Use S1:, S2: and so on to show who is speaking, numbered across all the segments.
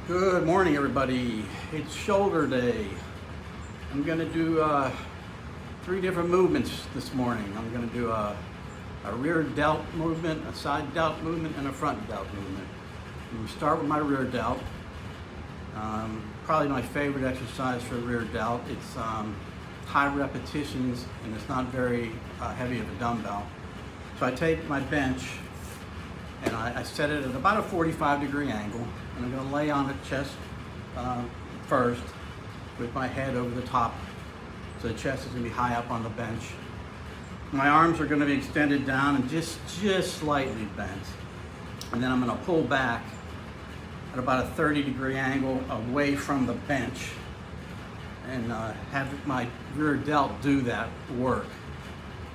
S1: Good morning, everybody. It's shoulder day. I'm going to do three different movements this morning. I'm going to do a rear delt movement, a side delt movement, and a front delt movement. I'm going to start with my rear delt. Probably my favorite exercise for rear delt. It's high repetitions and it's not very heavy of a dumbbell. So I take my bench and I set it at about a 45-degree angle, and I'm going to lay on the chest first with my head over the top, so the chest is going to be high up on the bench. My arms are going to be extended down and just slightly bent, and then I'm going to pull back at about a 30-degree angle away from the bench and have my rear delt do that work.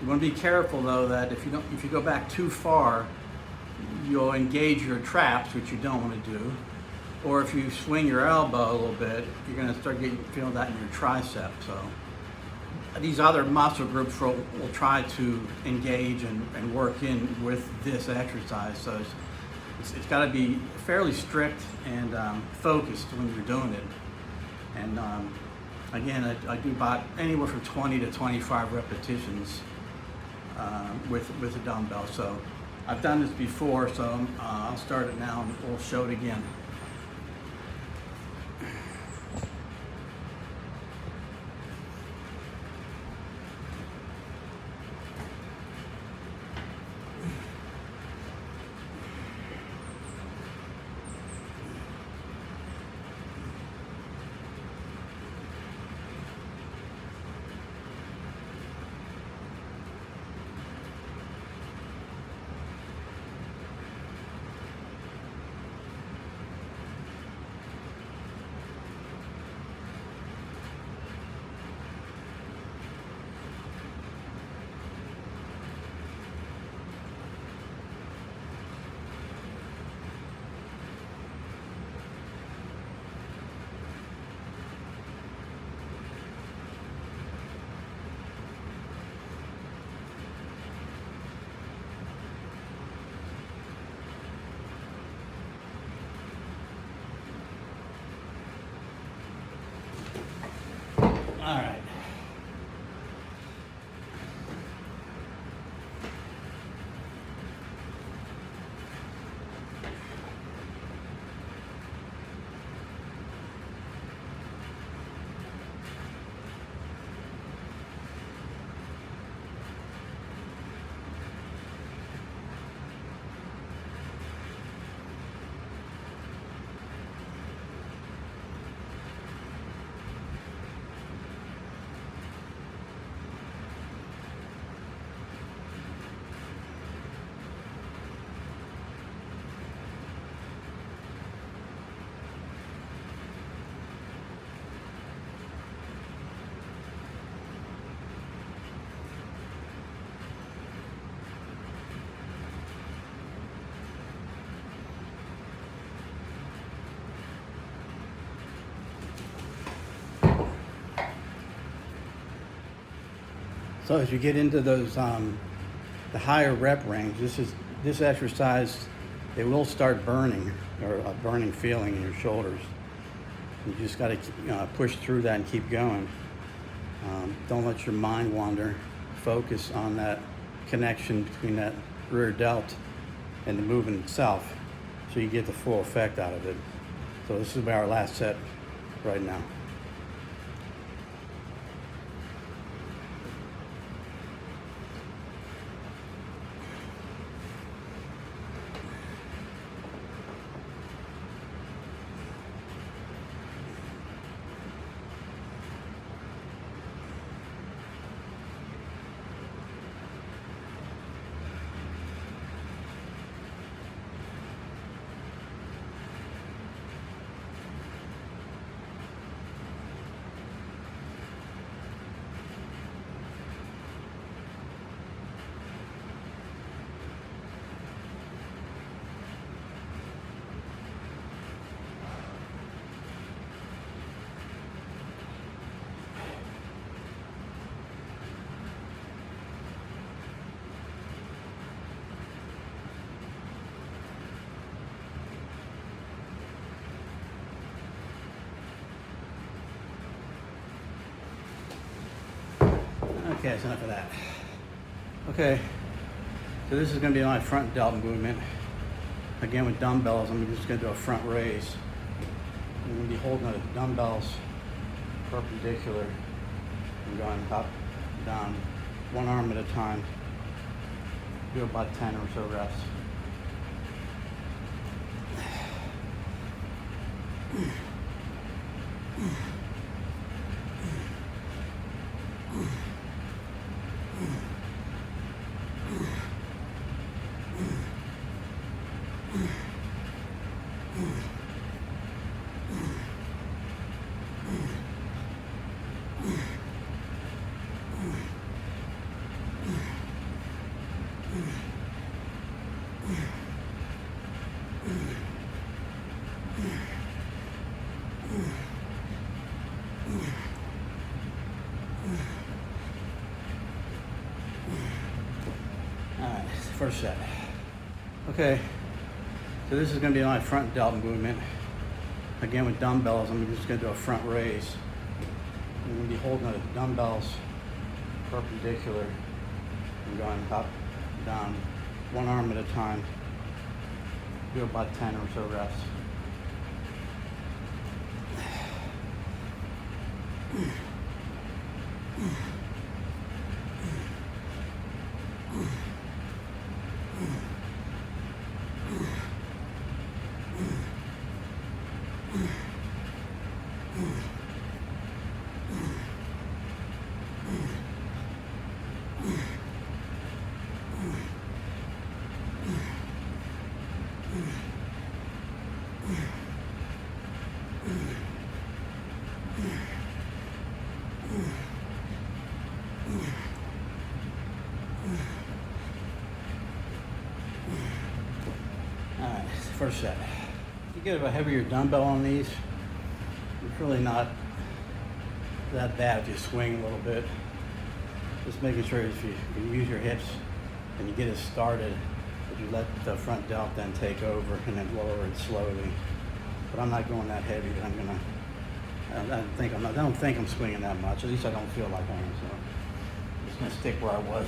S1: You want to be careful though that if you go back too far, you'll engage your traps, which you don't want to do. Or if you swing your elbow a little bit, you're going to start feeling that in your tricep. So these other muscle groups will try to engage and work in with this exercise. So it's got to be fairly strict and focused when you're doing it. And again, I do about anywhere from 20 to 25 repetitions with a dumbbell. So I've done this before, so I'll start it now and we'll show it again. All right. So as you get into those the higher rep range, this exercise, it will start burning, or a burning feeling in your shoulders. You just got to push through that and keep going. Don't let your mind wander. Focus on that connection between that rear delt and the movement itself, so you get the full effect out of it. So this is our last set right now. Okay, that's enough of that. Okay, so this is going to be my front delt movement. Again with dumbbells, I'm just going to do a front raise. I'm going to be holding the dumbbells perpendicular and going up, down, one arm at a time. Do about 10 or so reps. Alright, first set. Okay, so this is going to be my front delt movement. Again with dumbbells, I'm just going to do a front raise. I'm going to be holding the dumbbells perpendicular and going up, down, one arm at a time. Do about 10 or so reps. Alright, first set. If you get a heavier dumbbell on these, it's really not that bad if you swing a little bit. Just making sure if you use your hips and you get it started, that you let the front delt then take over and then lower it slowly. But I'm not going that heavy. I don't think I'm swinging that much. At least I don't feel like I am. So I'm just gonna stick where I was.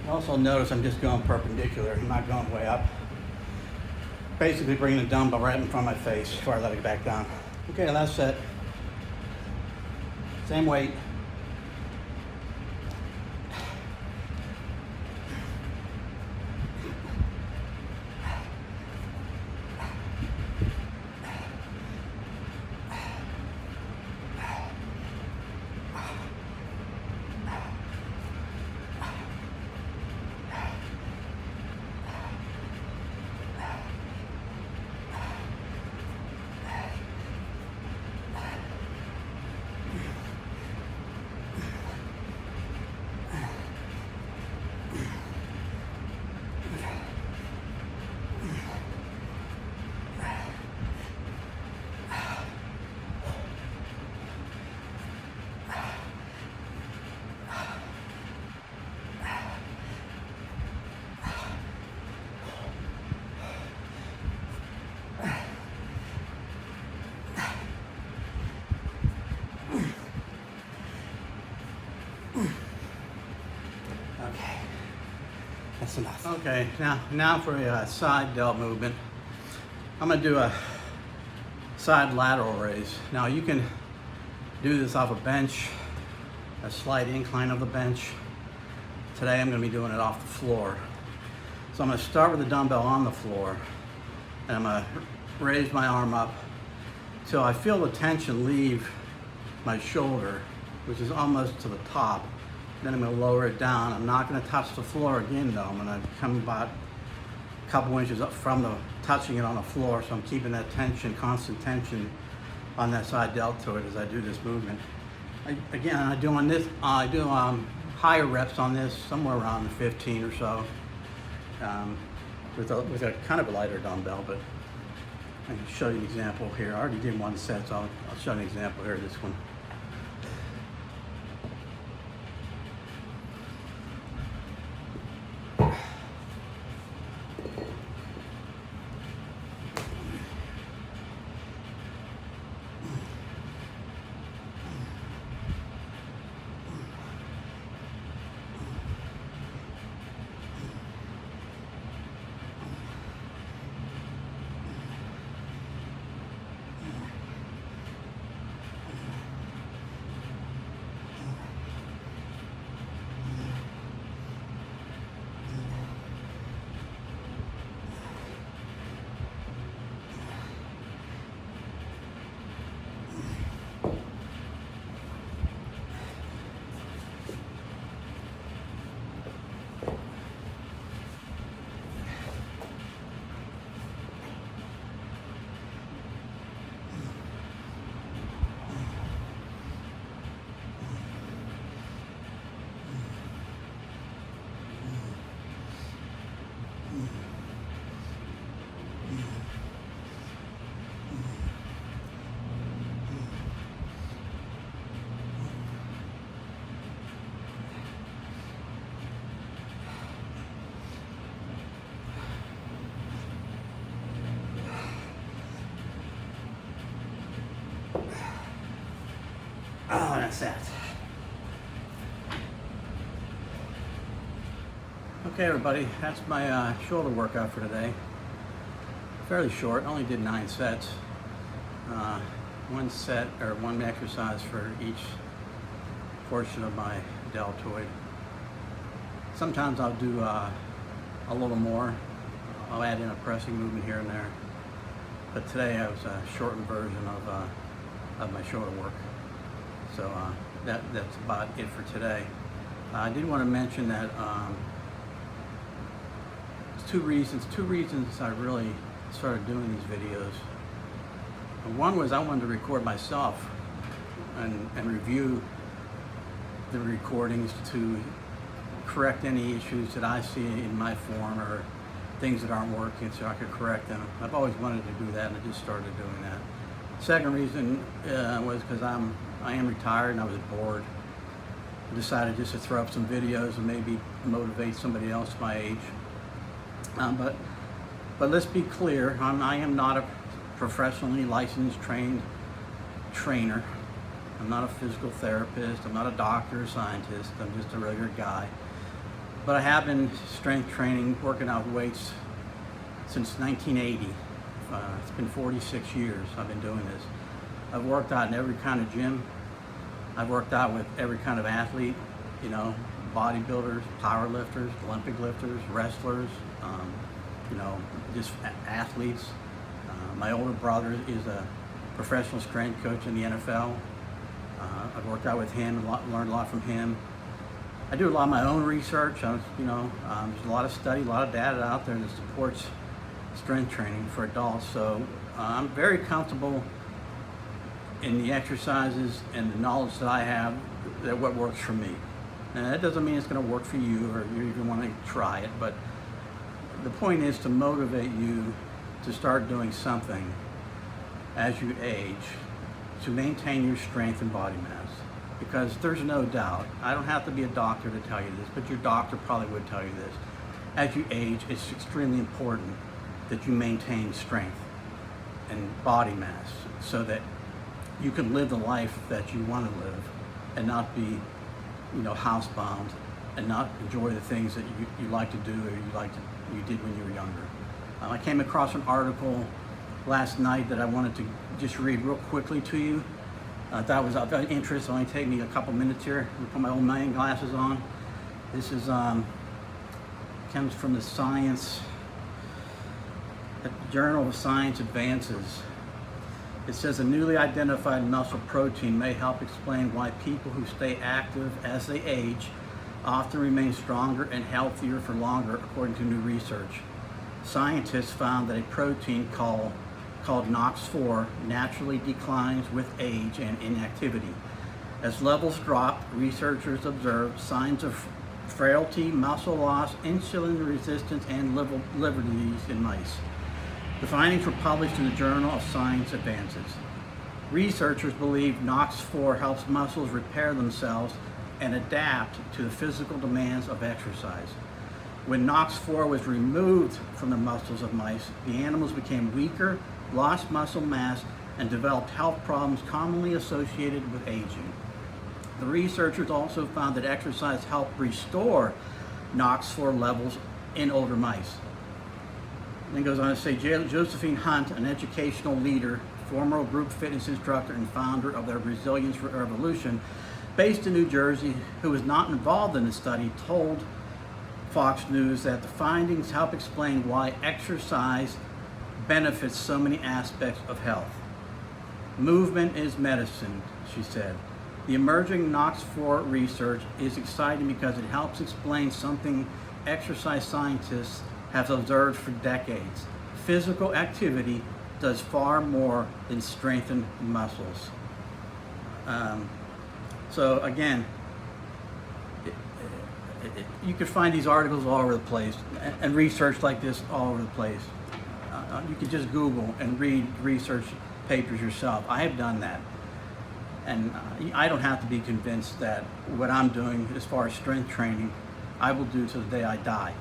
S1: Also notice I'm just going perpendicular. I'm not going way up. Basically bringing the dumbbell right in front of my face before I let it back down. Okay, last set. Same weight. That's enough. Okay, now for a side delt movement. I'm gonna do a side lateral raise. Now you can do this off a bench, a slight incline of the bench. Today I'm gonna be doing it off the floor. So I'm gonna start with the dumbbell on the floor, and I'm gonna raise my arm up till I feel the tension leave my shoulder, which is almost to the top, Then I'm going to lower it down. I'm not going to touch the floor again though. I'm going to come about a couple inches up from the touching it on the floor, so I'm keeping that tension, constant tension on that side deltoid as I do this movement. I do higher reps on this, somewhere around 15 or so, with a kind of a lighter dumbbell, but I can show you an example here. I already did one set, so I'll show you an example here of this one. Oh, that's that. Okay, everybody, that's my shoulder workout for today. Fairly short, only did 9 sets. One set or one exercise for each portion of my deltoid. Sometimes I'll do a little more. I'll add in a pressing movement here and there. But today I was a shortened version of my shoulder work. So that's about it for today. I did want to mention that two reasons I really started doing these videos. One was I wanted to record myself and review the recordings to correct any issues that I see in my form or things that aren't working, so I could correct them. I've always wanted to do that, and I just started doing that. Second reason was because I am retired and I was bored. I decided just to throw up some videos and maybe motivate somebody else my age. But let's be clear, I am not a professionally licensed trained trainer. I'm not a physical therapist. I'm not a doctor or scientist. I'm just a regular guy. But I have been strength training, working out weights since 1980. It's been 46 years I've been doing this. I've worked out in every kind of gym. I've worked out with every kind of athlete, you know, bodybuilders, power lifters, Olympic lifters, wrestlers, you know, just athletes. My older brother is a professional strength coach in the NFL. I've worked out with him and learned a lot from him. I do a lot of my own research. There's a lot of study, a lot of data out there that supports strength training for adults. So I'm very comfortable in the exercises and the knowledge that I have that what works for me. And that doesn't mean it's going to work for you or you even want to try it, but the point is to motivate you to start doing something as you age to maintain your strength and body mass. Because there's no doubt, I don't have to be a doctor to tell you this, but your doctor probably would tell you this. As you age, it's extremely important that you maintain strength and body mass so that you can live the life that you want to live and not be, you know, housebound and not enjoy the things that you like to do or you did when you were younger. I came across an article last night that I wanted to just read real quickly to you. I thought it was of interest. It'll only take me a couple minutes here. Let me put my old man glasses on. This is comes from the Journal of Science Advances. It says a newly identified muscle protein may help explain why people who stay active as they age often remain stronger and healthier for longer, according to new research. Scientists found that a protein called NOX4 naturally declines with age and inactivity. As levels dropped, researchers observed signs of frailty, muscle loss, insulin resistance, and liver disease in mice. The findings were published in the Journal of Science Advances. Researchers believe NOX4 helps muscles repair themselves and adapt to the physical demands of exercise. When NOX4 was removed from the muscles of mice, the animals became weaker, lost muscle mass, and developed health problems commonly associated with aging. The researchers also found that exercise helped restore NOX4 levels in older mice. Then goes on to say, Josephine Hunt, an educational leader, former group fitness instructor, and founder of the Resilience Revolution, based in New Jersey, who was not involved in the study, told Fox News that the findings help explain why exercise benefits so many aspects of health. Movement is medicine, she said. The emerging NOX4 research is exciting because it helps explain something exercise scientists have observed for decades. Physical activity does far more than strengthen muscles. So again, you can find these articles all over the place and research like this all over the place. You can just Google and read research papers yourself. I have done that. And I don't have to be convinced that what I'm doing as far as strength training, I will do to the day I die.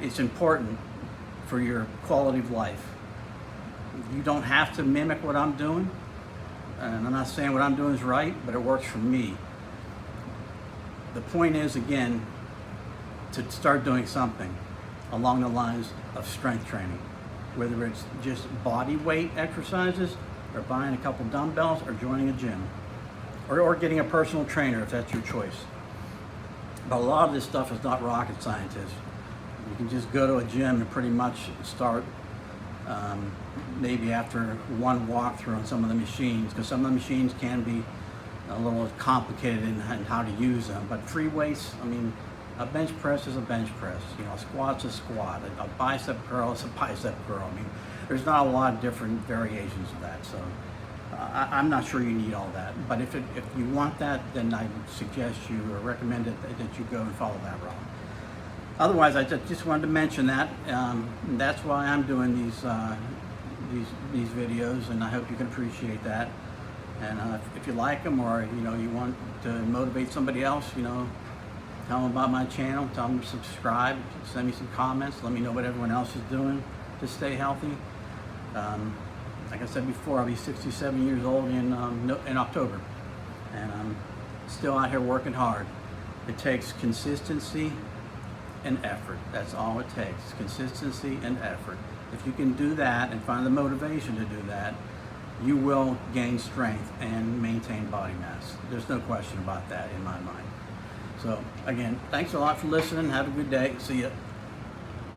S1: It's important for your quality of life. You don't have to mimic what I'm doing. And I'm not saying what I'm doing is right, but it works for me. The point is, again, to start doing something along the lines of strength training, whether it's just body weight exercises, or buying a couple dumbbells, or joining a gym, or getting a personal trainer if that's your choice. But a lot of this stuff is not rocket science. You can just go to a gym and pretty much start maybe after one walkthrough on some of the machines, because some of the machines can be a little complicated in how to use them. But free weights, I mean, a bench press is a bench press. You know, a squat's a squat. A bicep curl is a bicep curl. I mean, there's not a lot of different variations of that. So I'm not sure you need all that. But if you want that, then I suggest you or recommend that you go and follow that route. Otherwise, I just wanted to mention that. That's why I'm doing these videos, and I hope you can appreciate that. And if you like them, or you want to motivate somebody else, tell them about my channel, tell them to subscribe, send me some comments, let me know what everyone else is doing to stay healthy. Like I said before, I'll be 67 years old in October, and I'm still out here working hard. It takes consistency and effort. That's all it takes, consistency and effort. If you can do that and find the motivation to do that, you will gain strength and maintain body mass. There's no question about that in my mind. So again, thanks a lot for listening. Have a good day. See ya.